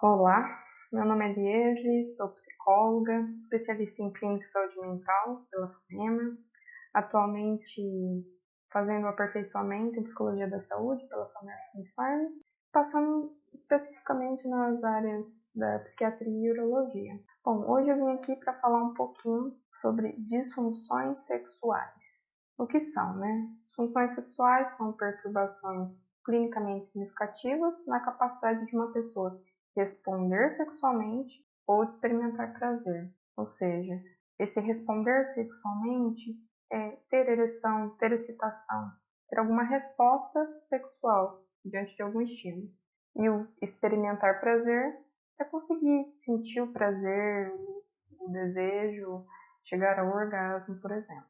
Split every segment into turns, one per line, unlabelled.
Olá, meu nome é Liege, sou psicóloga, especialista em clínica e saúde mental pela FUNEMA, atualmente fazendo aperfeiçoamento em psicologia da saúde pela FUNESP, passando especificamente nas áreas da psiquiatria e urologia. Bom, hoje eu vim aqui para falar um pouquinho sobre disfunções sexuais. O que são, né? Disfunções sexuais são perturbações clinicamente significativas na capacidade de uma pessoa responder sexualmente ou de experimentar prazer. Ou seja, esse responder sexualmente é ter ereção, ter excitação, ter alguma resposta sexual diante de algum estímulo. E o experimentar prazer é conseguir sentir o prazer, o desejo, chegar ao orgasmo, por exemplo.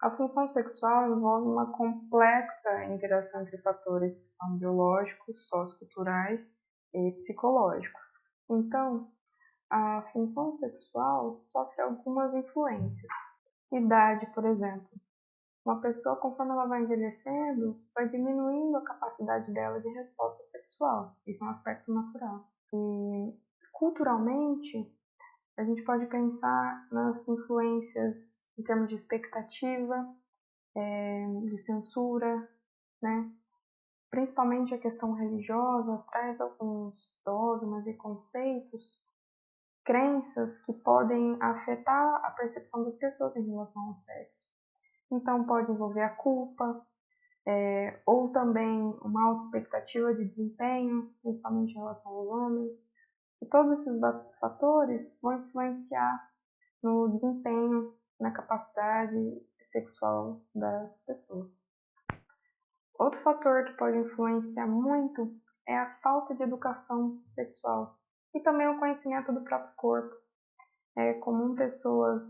A função sexual envolve uma complexa interação entre fatores que são biológicos, socioculturais e psicológicos. Então, a função sexual sofre algumas influências. Idade, por exemplo. Uma pessoa, conforme ela vai envelhecendo, vai diminuindo a capacidade dela de resposta sexual. Isso é um aspecto natural. E, culturalmente, a gente pode pensar nas influências em termos de expectativa, de censura, né? Principalmente a questão religiosa traz alguns dogmas e conceitos, crenças que podem afetar a percepção das pessoas em relação ao sexo. Então pode envolver a culpa, ou também uma alta expectativa de desempenho, principalmente em relação aos homens. E todos esses fatores vão influenciar no desempenho, na capacidade sexual das pessoas. Outro fator que pode influenciar muito é a falta de educação sexual e também o conhecimento do próprio corpo. É comum pessoas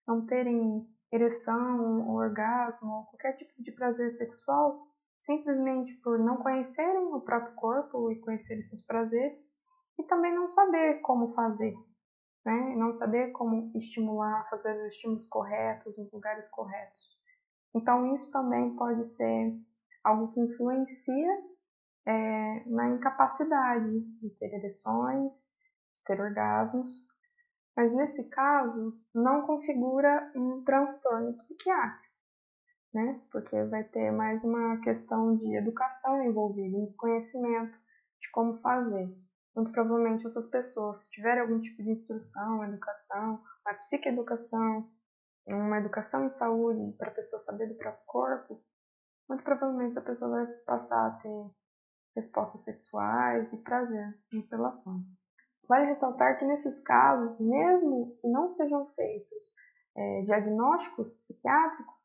não terem ereção, orgasmo ou qualquer tipo de prazer sexual simplesmente por não conhecerem o próprio corpo e conhecerem seus prazeres e também não saber como fazer, né? Não saber como estimular, fazer os estímulos corretos, nos lugares corretos. Então isso também pode ser algo que influencia na incapacidade de ter ereções, de ter orgasmos, mas nesse caso não configura um transtorno psiquiátrico, né? Porque vai ter mais uma questão de educação envolvida, um desconhecimento de como fazer. Muito provavelmente essas pessoas, se tiverem algum tipo de instrução, educação, uma psicoeducação, uma educação em saúde para a pessoa saber do próprio corpo, muito provavelmente essa pessoa vai passar a ter respostas sexuais e prazer nas relações. Vale ressaltar que nesses casos, mesmo que não sejam feitos diagnósticos psiquiátricos,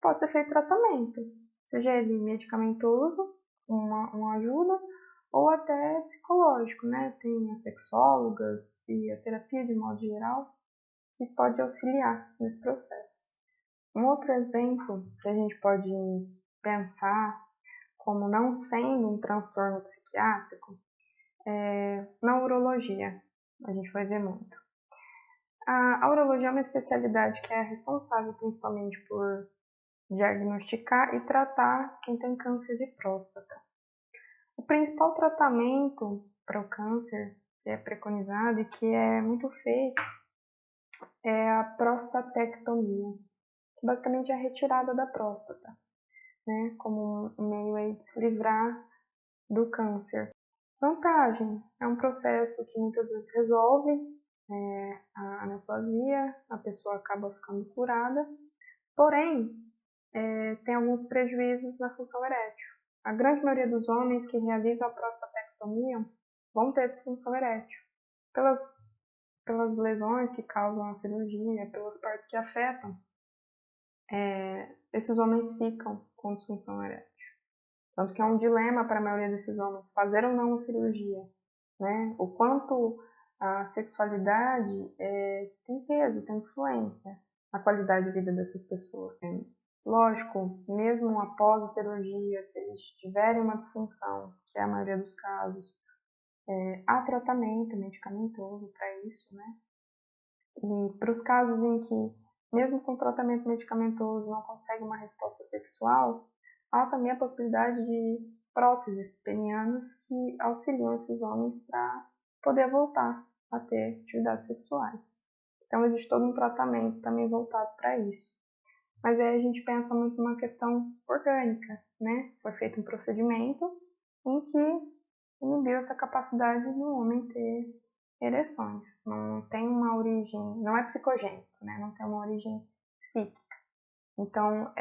pode ser feito tratamento, seja ele medicamentoso, uma ajuda, ou até psicológico, né? Tem as sexólogas e a terapia de modo geral que pode auxiliar nesse processo. Um outro exemplo que a gente pode pensar como não sendo um transtorno psiquiátrico na urologia. A gente vai ver muito. A urologia é uma especialidade que é responsável principalmente por diagnosticar e tratar quem tem câncer de próstata. O principal tratamento para o câncer que é preconizado e que é muito feito é a prostatectomia, que basicamente é a retirada da próstata, né, como um meio aí de se livrar do câncer. Vantagem, é um processo que muitas vezes resolve a aneplasia, a pessoa acaba ficando curada, porém, tem alguns prejuízos na função erétil. A grande maioria dos homens que realizam a prostatectomia vão ter disfunção erétil, pelas lesões que causam a cirurgia, pelas partes que afetam, esses homens ficam com disfunção erétil. Tanto que é um dilema para a maioria desses homens fazer ou não a cirurgia, né? O quanto a sexualidade tem peso, tem influência na qualidade de vida dessas pessoas. Lógico, mesmo após a cirurgia, se eles tiverem uma disfunção, que é a maioria dos casos, há tratamento medicamentoso para isso, né? E para os casos em que, mesmo com tratamento medicamentoso, não consegue uma resposta sexual, há também a possibilidade de próteses penianas que auxiliam esses homens para poder voltar a ter atividades sexuais. Então existe todo um tratamento também voltado para isso. Mas aí a gente pensa muito numa questão orgânica, né? Foi feito um procedimento em que inibiu essa capacidade do homem ter ereções. Não tem uma origem, não é psicogênico, né? Não tem uma origem psíquica. Então,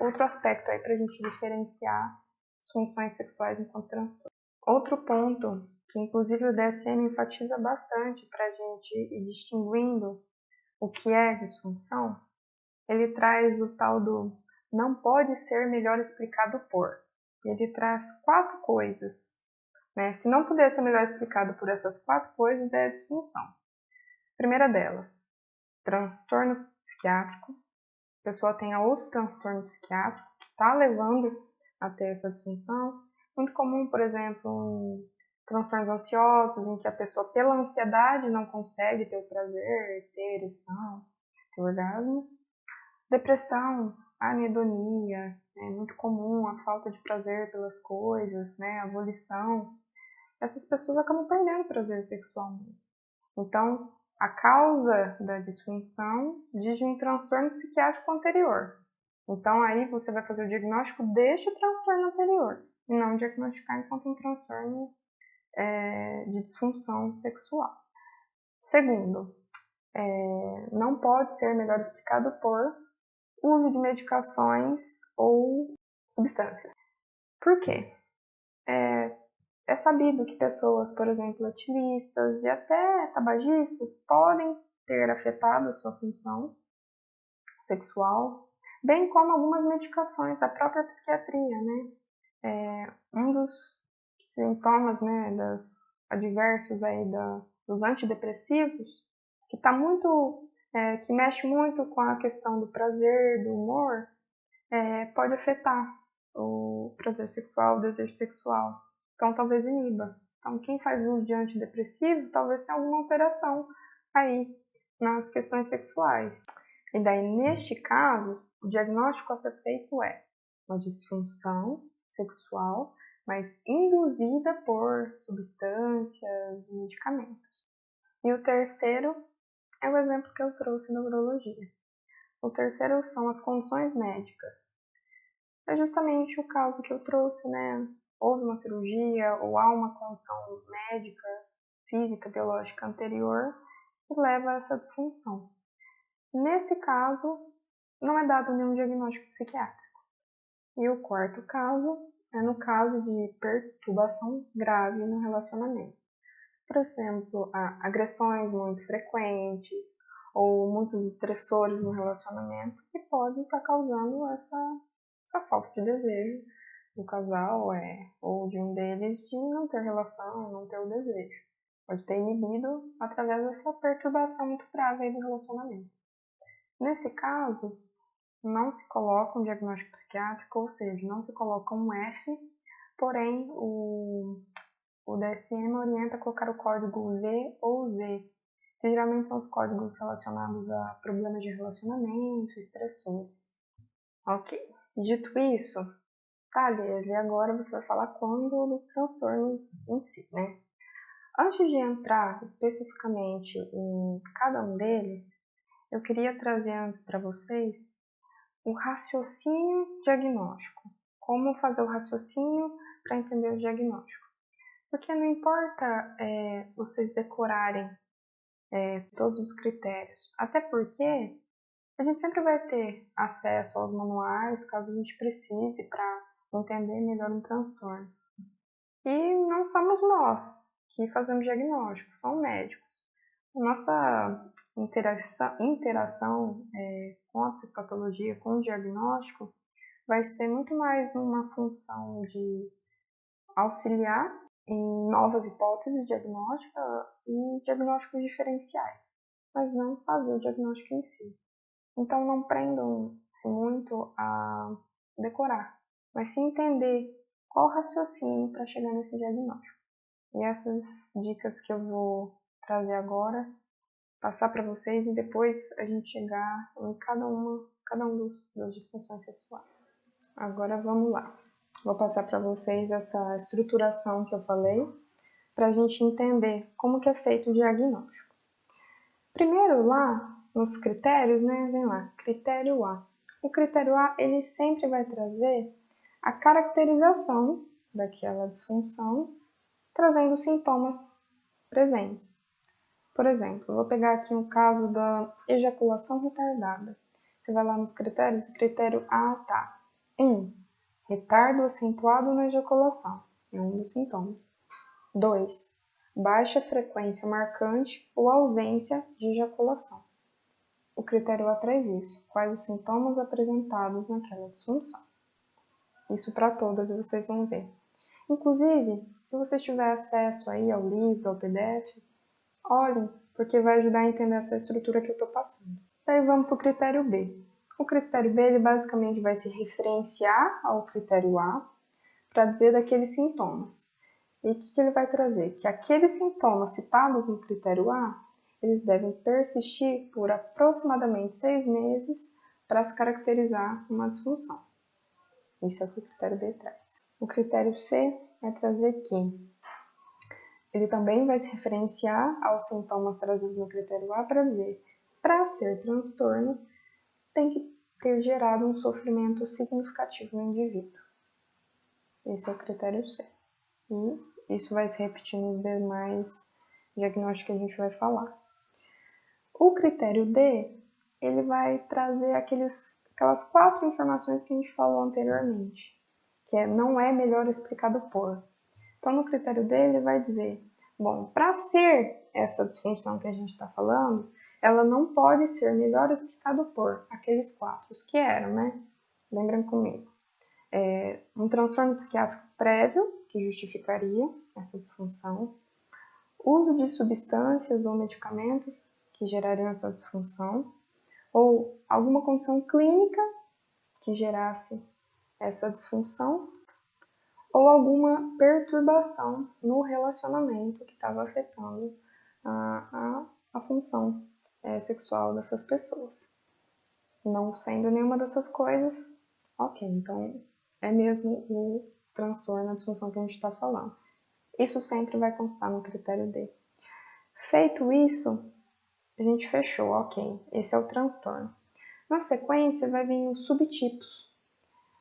outro aspecto aí para a gente diferenciar as funções sexuais enquanto transtorno. Outro ponto, que inclusive o DSM enfatiza bastante para a gente ir distinguindo o que é disfunção, ele traz o tal do não pode ser melhor explicado por. Ele traz 4 coisas. Né? Se não puder ser melhor explicado por essas 4 coisas, é disfunção. Primeira delas, transtorno psiquiátrico. A pessoa tenha outro transtorno psiquiátrico que está levando a ter essa disfunção. Muito comum, por exemplo, transtornos ansiosos, em que a pessoa, pela ansiedade, não consegue ter o prazer, ter ereção, ter orgasmo. Depressão, anedonia, é muito comum a falta de prazer pelas coisas, né? A volição. Essas pessoas acabam perdendo prazer sexual mesmo. Então, a causa da disfunção diz de um transtorno psiquiátrico anterior. Então, aí você vai fazer o diagnóstico deste transtorno anterior, e não diagnosticar enquanto um transtorno de disfunção sexual. Segundo, não pode ser melhor explicado por uso de medicações ou substâncias. Por quê? É sabido que pessoas, por exemplo, etilistas e até tabagistas podem ter afetado a sua função sexual, bem como algumas medicações da própria psiquiatria, né? Um dos sintomas, né, das adversos aí dos antidepressivos, que tá muito, que mexe muito com a questão do prazer, do humor, pode afetar o prazer sexual, o desejo sexual. Então, talvez iniba. Então, quem faz uso de antidepressivo, talvez tenha alguma alteração aí nas questões sexuais. E daí, neste caso, o diagnóstico a ser feito é uma disfunção sexual, mas induzida por substâncias e medicamentos. E o terceiro é o exemplo que eu trouxe da urologia. O terceiro são as condições médicas. É justamente o caso que eu trouxe, né? Houve uma cirurgia ou há uma condição médica, física, biológica anterior que leva a essa disfunção. Nesse caso, não é dado nenhum diagnóstico psiquiátrico. E o quarto caso é no caso de perturbação grave no relacionamento. Por exemplo, agressões muito frequentes ou muitos estressores no relacionamento que podem estar causando essa falta de desejo do casal ou de um deles de não ter relação, não ter o desejo. Pode ter inibido através dessa perturbação muito grave aí do relacionamento. Nesse caso, não se coloca um diagnóstico psiquiátrico, ou seja, não se coloca um F, porém o DSM orienta a colocar o código V ou Z, que geralmente são os códigos relacionados a problemas de relacionamento, estressores. Ok, dito isso, tá, Liz, e agora você vai falar quando dos transtornos em si, né? Antes de entrar especificamente em cada um deles, eu queria trazer antes para vocês o raciocínio diagnóstico. Como fazer o raciocínio para entender o diagnóstico. Porque não importa vocês decorarem todos os critérios, até porque a gente sempre vai ter acesso aos manuais caso a gente precise para entender melhor um transtorno. E não somos nós que fazemos diagnóstico, são médicos. A nossa interação com a psicopatologia, com o diagnóstico, vai ser muito mais numa função de auxiliar em novas hipóteses diagnósticas e diagnósticos diferenciais, mas não fazer o diagnóstico em si. Então não prendam-se muito a decorar, mas sim entender qual o raciocínio para chegar nesse diagnóstico. E essas dicas que eu vou trazer agora, passar para vocês e depois a gente chegar em cada um das disfunções sexuais. Agora vamos lá. Vou passar para vocês essa estruturação que eu falei, para a gente entender como que é feito o diagnóstico. Primeiro, lá nos critérios, né, vem lá, critério A. O critério A, ele sempre vai trazer a caracterização daquela disfunção, trazendo sintomas presentes. Por exemplo, eu vou pegar aqui um caso da ejaculação retardada. Você vai lá nos critérios, o critério A tá. 1. Retardo acentuado na ejaculação, é um dos sintomas. 2. Baixa frequência marcante ou ausência de ejaculação. O critério A traz isso. Quais os sintomas apresentados naquela disfunção. Isso para todas vocês vão ver. Inclusive, se vocês tiverem acesso aí ao livro, ao PDF, olhem, porque vai ajudar a entender essa estrutura que eu estou passando. Daí vamos para o critério B. O critério B ele basicamente vai se referenciar ao critério A para dizer daqueles sintomas. E o que ele vai trazer? Que aqueles sintomas citados no critério A, eles devem persistir por aproximadamente 6 meses para se caracterizar uma disfunção. Isso é o que o critério B traz. O critério C vai trazer que ele também vai se referenciar aos sintomas trazidos no critério A para dizer, para ser transtorno, tem que ter gerado um sofrimento significativo no indivíduo. Esse é o critério C. E isso vai se repetir nos demais diagnósticos que a gente vai falar. O critério D, ele vai trazer aquelas 4 informações que a gente falou anteriormente, que não é melhor explicado por. Então, no critério D, ele vai dizer, bom, para ser essa disfunção que a gente está falando, ela não pode ser melhor explicado por aqueles 4, os que eram, né? Lembrem comigo. Um transtorno psiquiátrico prévio, que justificaria essa disfunção, uso de substâncias ou medicamentos que gerariam essa disfunção, ou alguma condição clínica que gerasse essa disfunção, ou alguma perturbação no relacionamento que estava afetando a função sexual dessas pessoas. Não sendo nenhuma dessas coisas, ok, então é mesmo o transtorno, a disfunção que a gente está falando. Isso sempre vai constar no critério D. Feito isso, a gente fechou, ok, esse é o transtorno. Na sequência, vai vir os subtipos.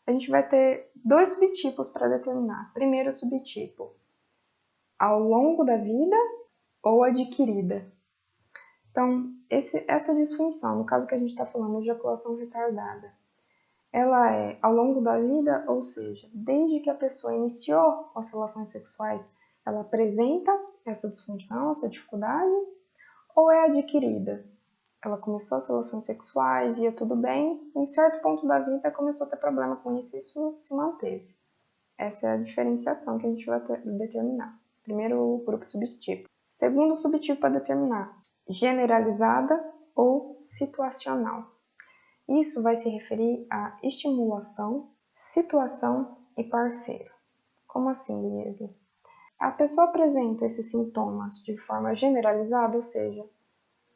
A gente vai ter 2 subtipos para determinar. Primeiro subtipo, ao longo da vida ou adquirida. Então, essa disfunção, no caso que a gente está falando de ejaculação retardada, ela é ao longo da vida, ou seja, desde que a pessoa iniciou as relações sexuais, ela apresenta essa disfunção, essa dificuldade, ou é adquirida? Ela começou as relações sexuais, ia tudo bem, em certo ponto da vida começou a ter problema com isso e isso se manteve. Essa é a diferenciação que a gente vai determinar. Primeiro grupo de subtipo. Segundo subtipo para determinar, generalizada ou situacional. Isso vai se referir à estimulação, situação e parceiro. Como assim, Leslie? A pessoa apresenta esses sintomas de forma generalizada, ou seja,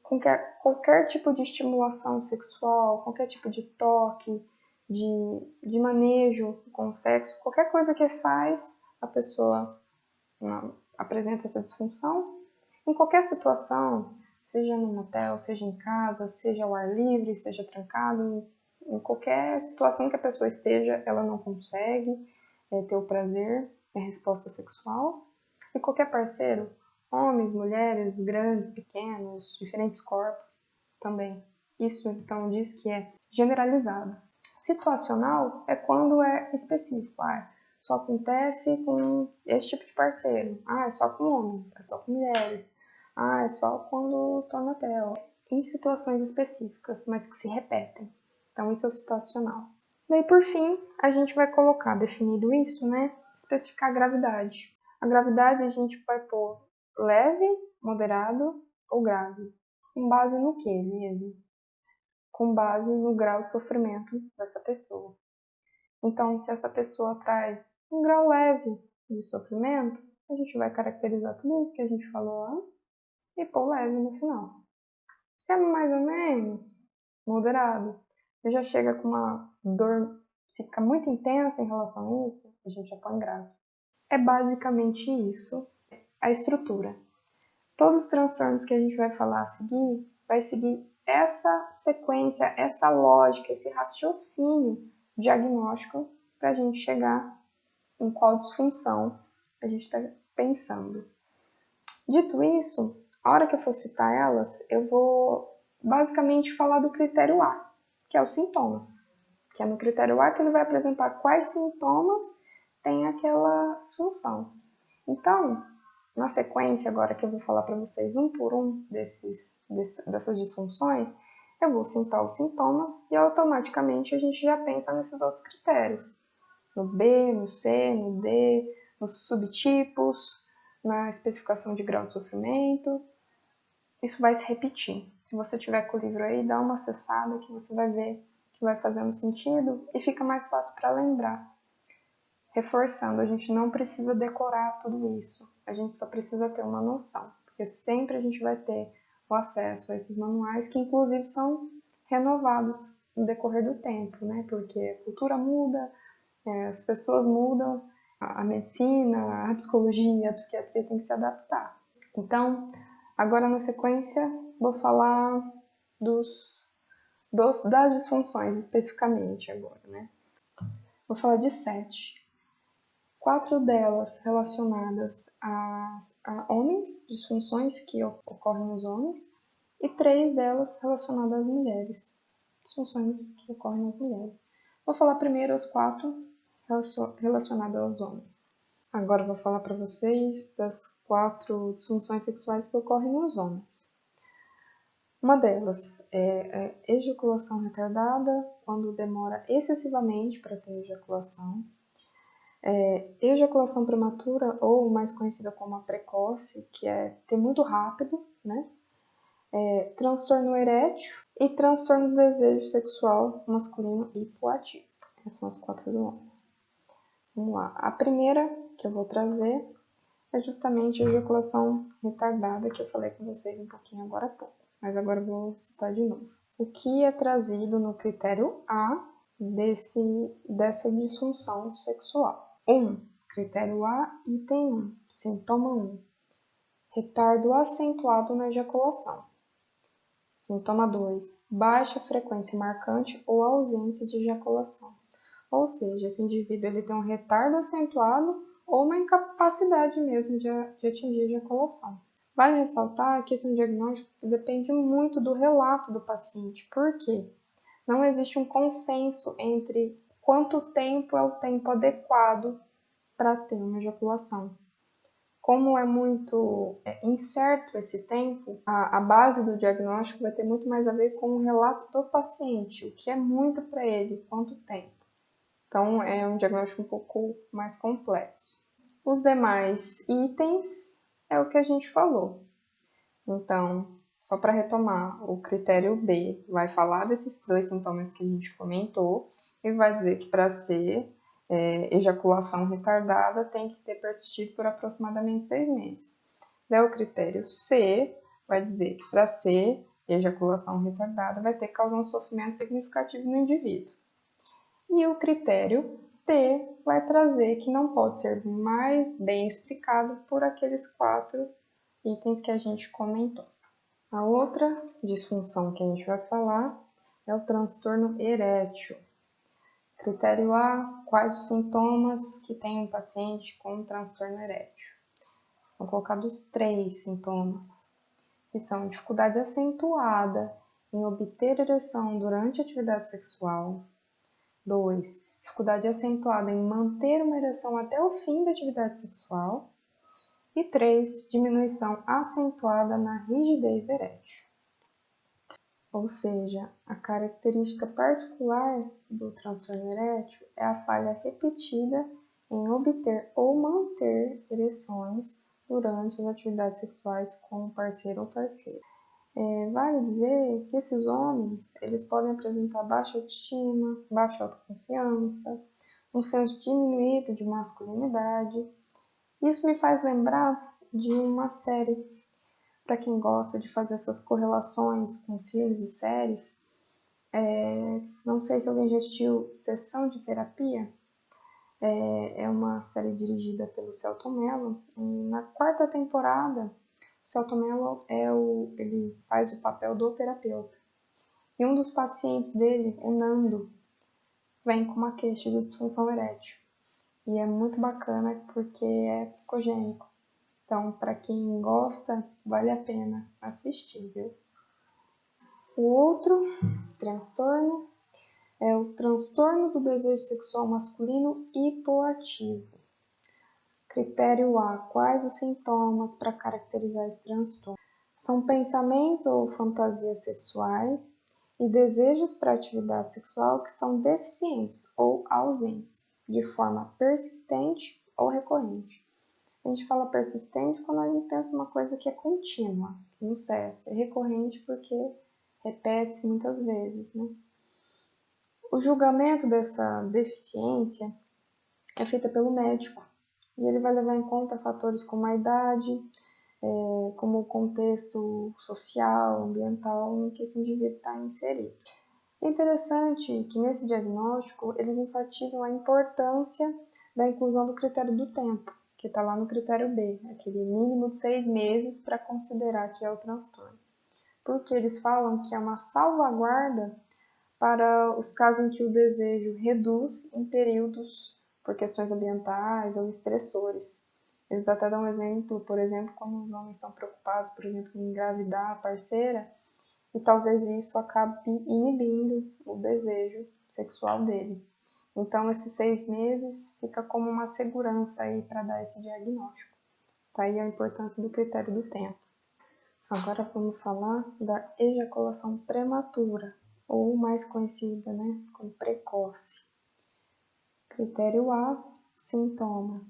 qualquer tipo de estimulação sexual, qualquer tipo de toque, de manejo com o sexo, qualquer coisa que faz a pessoa apresenta essa disfunção, em qualquer situação, seja no motel, seja em casa, seja ao ar livre, seja trancado, em qualquer situação que a pessoa esteja, ela não consegue ter o prazer, a resposta sexual. E qualquer parceiro, homens, mulheres, grandes, pequenos, diferentes corpos, também. Isso, então, diz que é generalizado. Situacional é quando é específico. Só acontece com esse tipo de parceiro. É só com homens, é só com mulheres. É só quando tô na tela. Em situações específicas, mas que se repetem. Então, isso é o situacional. Daí, por fim, a gente vai colocar, definido isso, né? Especificar a gravidade. A gravidade a gente vai pôr leve, moderado ou grave. Com base no que mesmo? Com base no grau de sofrimento dessa pessoa. Então, se essa pessoa traz um grau leve de sofrimento, a gente vai caracterizar tudo isso que a gente falou antes e pôr leve no final. Se é mais ou menos moderado, você já chega com uma dor Se ficar muito intensa em relação a isso, a gente já põe grave. É basicamente isso, a estrutura. Todos os transtornos que a gente vai falar a seguir, vai seguir essa sequência, essa lógica, esse raciocínio diagnóstico para a gente chegar em qual disfunção a gente está pensando. Dito isso, a hora que eu for citar elas, eu vou basicamente falar do critério A, que é os sintomas. Que é no critério A que ele vai apresentar quais sintomas tem aquela disfunção. Então, na sequência, agora que eu vou falar para vocês um por um dessas disfunções, eu vou citar os sintomas e automaticamente a gente já pensa nesses outros critérios. No B, no C, no D, nos subtipos, na especificação de grau de sofrimento. Isso vai se repetir. Se você tiver com o livro aí, dá uma acessada que você vai ver que vai fazendo sentido e fica mais fácil para lembrar. Reforçando, a gente não precisa decorar tudo isso, a gente só precisa ter uma noção, porque sempre a gente vai ter o acesso a esses manuais que inclusive são renovados no decorrer do tempo, né? Porque a cultura muda, as pessoas mudam, a medicina, a psicologia, a psiquiatria tem que se adaptar. Então, agora na sequência, vou falar das disfunções especificamente agora, né? Vou falar de 7. 4 delas relacionadas a homens, disfunções que ocorrem nos homens, e 3 delas relacionadas às mulheres, disfunções que ocorrem nas mulheres. Vou falar primeiro as 4 relacionadas aos homens. Agora eu vou falar para vocês das 4 disfunções sexuais que ocorrem nos homens. Uma delas é a ejaculação retardada, quando demora excessivamente para ter ejaculação. Ejaculação prematura, ou mais conhecida como a precoce, que é ter muito rápido, né? Transtorno erétil e transtorno do desejo sexual masculino hipoativo. Essas são as 4 do homem. Vamos lá. A primeira que eu vou trazer é justamente a ejaculação retardada, que eu falei com vocês um pouquinho agora há pouco. Mas agora eu vou citar de novo. O que é trazido no critério A dessa disfunção sexual? 1. Critério A, item 1. Sintoma 1. Retardo acentuado na ejaculação. Sintoma 2. Baixa frequência marcante ou ausência de ejaculação. Ou seja, esse indivíduo ele tem um retardo acentuado ou uma incapacidade mesmo de atingir a ejaculação. Vale ressaltar que esse é um diagnóstico que depende muito do relato do paciente. Por quê? Não existe um consenso entre quanto tempo é o tempo adequado para ter uma ejaculação. Como é muito incerto esse tempo, a base do diagnóstico vai ter muito mais a ver com o relato do paciente, o que é muito para ele, quanto tempo. Então, é um diagnóstico um pouco mais complexo. Os demais itens é o que a gente falou. Então, só para retomar, o critério B vai falar desses 2 sintomas que a gente comentou e vai dizer que para ser ejaculação retardada tem que ter persistido por aproximadamente 6 meses. Daí o critério C vai dizer que para ser ejaculação retardada vai ter que causar um sofrimento significativo no indivíduo. E o critério D vai trazer que não pode ser mais bem explicado por aqueles 4 itens que a gente comentou. A outra disfunção que a gente vai falar é o transtorno erétil. Critério A, quais os sintomas que tem um paciente com transtorno erétil? São colocados 3 sintomas, que são dificuldade acentuada em obter ereção durante a atividade sexual. 2. Dificuldade acentuada em manter uma ereção até o fim da atividade sexual. E 3. Diminuição acentuada na rigidez erétil. Ou seja, a característica particular do transtorno erétil é a falha repetida em obter ou manter ereções durante as atividades sexuais com o parceiro ou parceira. Vale dizer que esses homens eles podem apresentar baixa autoestima, baixa autoconfiança, um senso diminuído de masculinidade. Isso me faz lembrar de uma série, para quem gosta de fazer essas correlações com filmes e séries, Não sei se alguém já assistiu Sessão de Terapia. É uma série dirigida pelo Selton Mello. Na 4ª temporada, o Selton Mello ele faz o papel do terapeuta. E um dos pacientes dele, o Nando, vem com uma queixa de disfunção erétil. E é muito bacana porque é psicogênico. Então, para quem gosta, vale a pena assistir, viu? O outro transtorno é o transtorno do desejo sexual masculino hipoativo. Critério A. Quais os sintomas para caracterizar esse transtorno? São pensamentos ou fantasias sexuais e desejos para atividade sexual que estão deficientes ou ausentes, de forma persistente ou recorrente. A gente fala persistente quando a gente pensa uma coisa que é contínua, que não cessa. É recorrente porque repete-se muitas vezes, né? O julgamento dessa deficiência é feito pelo médico e ele vai levar em conta fatores como a idade, como o contexto social, ambiental em que esse indivíduo está inserido. É interessante que nesse diagnóstico eles enfatizam a importância da inclusão do critério do tempo, que está lá no critério B, aquele mínimo de 6 meses para considerar que é o transtorno. Porque eles falam que é uma salvaguarda para os casos em que o desejo reduz em períodos por questões ambientais ou estressores. Eles até dão um exemplo, por exemplo, quando os homens estão preocupados, por exemplo, em engravidar a parceira, e talvez isso acabe inibindo o desejo sexual dele. Então, esses 6 meses fica como uma segurança aí para dar esse diagnóstico. Tá aí a importância do critério do tempo. Agora vamos falar da ejaculação prematura, ou mais conhecida, né, como precoce. Critério A, sintoma,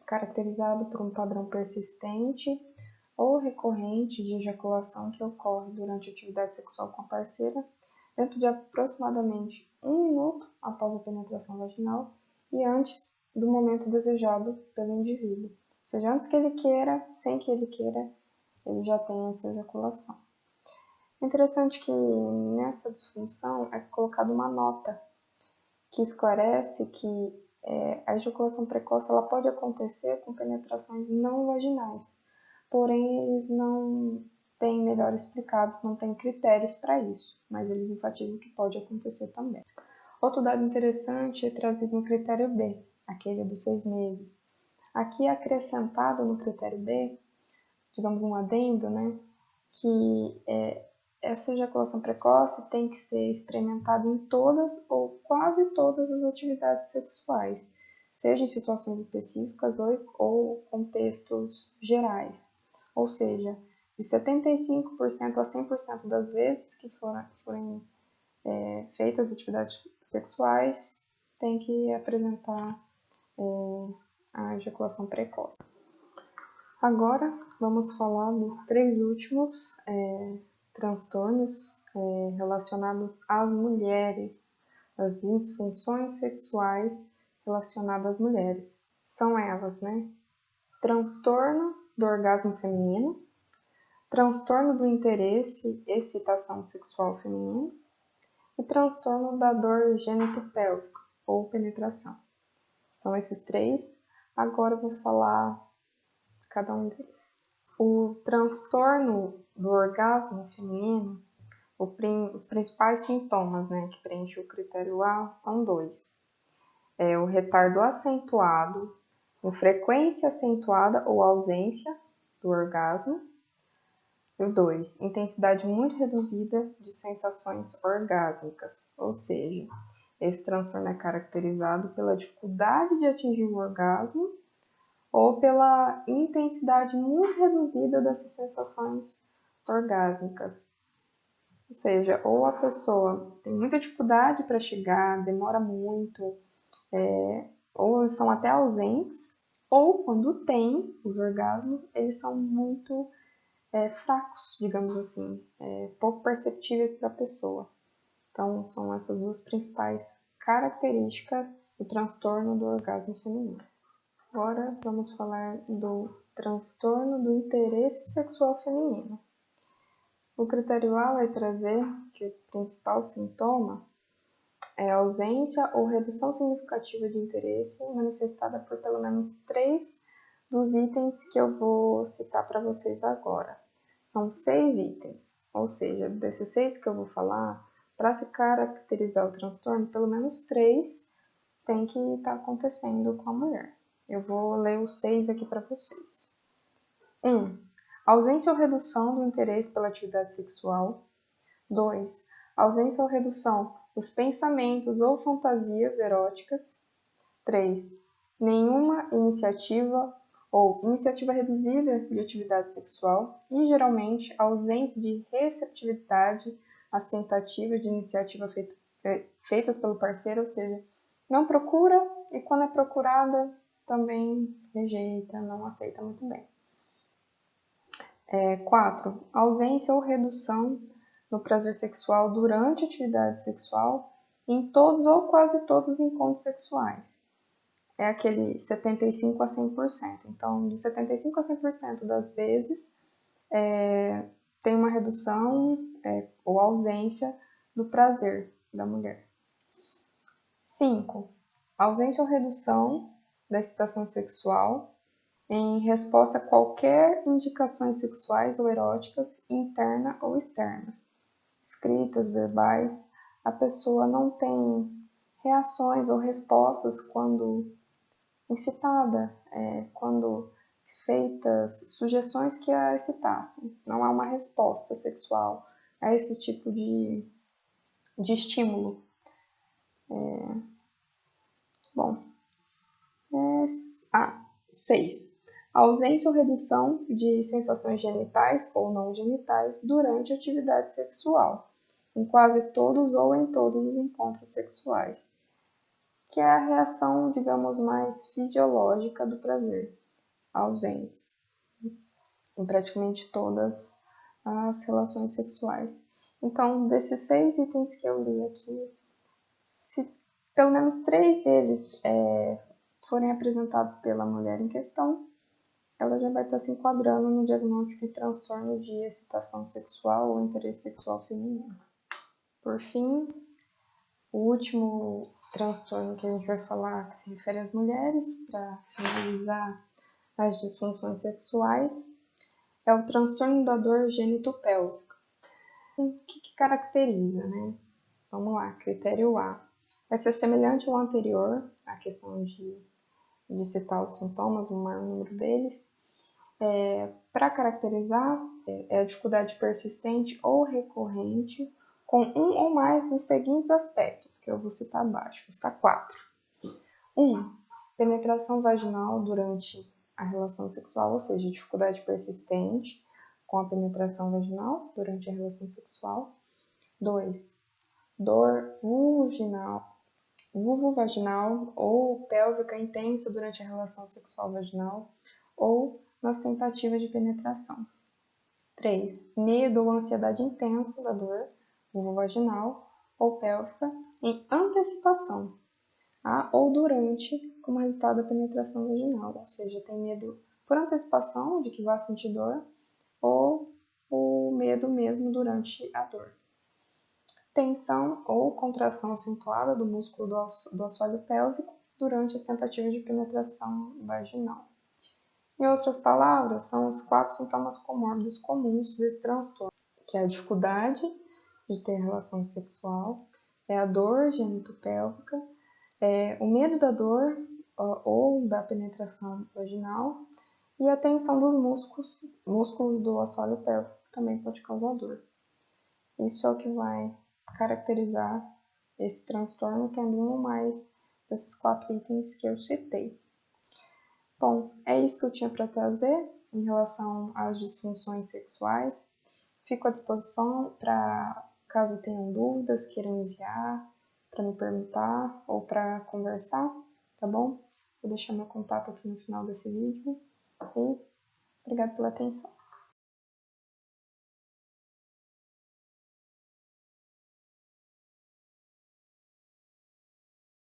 caracterizado por um padrão persistente ou recorrente de ejaculação que ocorre durante a atividade sexual com a parceira dentro de aproximadamente 1 minuto após a penetração vaginal e antes do momento desejado pelo indivíduo. Ou seja, antes que ele queira, sem que ele queira, ele já tem essa ejaculação. É interessante que nessa disfunção é colocada uma nota que esclarece que a ejaculação precoce ela pode acontecer com penetrações não vaginais, porém eles não têm melhor explicados, não têm critérios para isso, mas eles enfatizam que pode acontecer também. Outro dado interessante é trazido no critério B, aquele dos 6 meses. Aqui é acrescentado no critério B, digamos um adendo, né, que essa ejaculação precoce tem que ser experimentada em todas ou quase todas as atividades sexuais, seja em situações específicas ou contextos gerais. Ou seja, de 75% a 100% das vezes que forem feitas atividades sexuais, tem que apresentar a ejaculação precoce. Agora vamos falar dos 3 últimos transtornos relacionados às mulheres, as disfunções sexuais relacionadas às mulheres. São elas, né? Transtorno do orgasmo feminino, transtorno do interesse, excitação sexual feminino e transtorno da dor gênito-pélvica ou penetração. São esses 3. Agora eu vou falar cada um deles. O transtorno do orgasmo feminino, os principais sintomas, né, que preenchem o critério A são 2. O retardo acentuado, com frequência acentuada ou ausência do orgasmo. E o 2, intensidade muito reduzida de sensações orgásmicas, ou seja, esse transtorno é caracterizado pela dificuldade de atingir o orgasmo ou pela intensidade muito reduzida dessas sensações orgásmicas. Ou seja, ou a pessoa tem muita dificuldade para chegar, demora muito, ou são até ausentes, ou quando tem os orgasmos, eles são muito fracos, digamos assim, pouco perceptíveis para a pessoa. Então, são essas 2 principais características do transtorno do orgasmo feminino. Agora vamos falar do transtorno do interesse sexual feminino. O critério A vai trazer que o principal sintoma é a ausência ou redução significativa de interesse manifestada por pelo menos 3 dos itens que eu vou citar para vocês agora. São 6 itens, ou seja, desses 6 que eu vou falar, para se caracterizar o transtorno, pelo menos 3 tem que estar acontecendo com a mulher. Eu vou ler os 6 aqui para vocês. 1. Ausência ou redução do interesse pela atividade sexual. 2. Ausência ou redução dos pensamentos ou fantasias eróticas. 3. Nenhuma iniciativa ou iniciativa reduzida de atividade sexual e, geralmente, ausência de receptividade às tentativas de iniciativa feitas pelo parceiro, ou seja, não procura e, quando é procurada, também rejeita, não aceita muito bem. 4. Ausência ou redução no prazer sexual durante a atividade sexual em todos ou quase todos os encontros sexuais. É aquele 75% a 100%. Então, de 75% a 100% das vezes, tem uma redução ou ausência do prazer da mulher. 5. Ausência ou redução da excitação sexual em resposta a qualquer indicações sexuais ou eróticas, internas ou externas, escritas, verbais. A pessoa não tem reações ou respostas quando incitada, quando feitas sugestões que a excitassem. Não há uma resposta sexual a esse tipo de estímulo. 6. Ausência ou redução de sensações genitais ou não genitais durante a atividade sexual, em quase todos ou em todos os encontros sexuais, que é a reação, digamos, mais fisiológica do prazer, ausentes em praticamente todas as relações sexuais. Então, desses 6 itens que eu li aqui, se pelo menos 3 deles forem apresentados pela mulher em questão, ela já vai estar se enquadrando no diagnóstico de transtorno de excitação sexual ou interesse sexual feminino. Por fim, o último transtorno que a gente vai falar, que se refere às mulheres, para finalizar as disfunções sexuais, é o transtorno da dor gênito-pélvica. O que caracteriza, né? Vamos lá, critério A. Vai ser semelhante ao anterior, a questão de citar os sintomas, o maior número deles. Para caracterizar, é a dificuldade persistente ou recorrente com um ou mais dos seguintes aspectos, que eu vou citar abaixo. Está 4. 1. Penetração vaginal durante a relação sexual, ou seja, dificuldade persistente com a penetração vaginal durante a relação sexual. 2. Dor vulvovaginal ou pélvica intensa durante a relação sexual vaginal ou nas tentativas de penetração. 3. Medo ou ansiedade intensa da dor vulvovaginal ou pélvica em antecipação ou durante como resultado da penetração vaginal, ou seja, tem medo por antecipação de que vá sentir dor ou o medo mesmo durante a dor. Tensão ou contração acentuada do músculo do assoalho pélvico durante as tentativas de penetração vaginal. Em outras palavras, são os 4 sintomas comórbidos comuns desse transtorno, que é a dificuldade de ter relação sexual, é a dor gênito-pélvica, o medo da dor ou da penetração vaginal e a tensão dos músculos do assoalho pélvico, que também pode causar dor. Isso é o que vai caracterizar esse transtorno, tendo um ou mais desses 4 itens que eu citei. Bom, é isso que eu tinha para trazer em relação às disfunções sexuais. Fico à disposição para, caso tenham dúvidas, queiram enviar, para me perguntar ou para conversar, tá bom? Vou deixar meu contato aqui no final desse vídeo e obrigado pela atenção.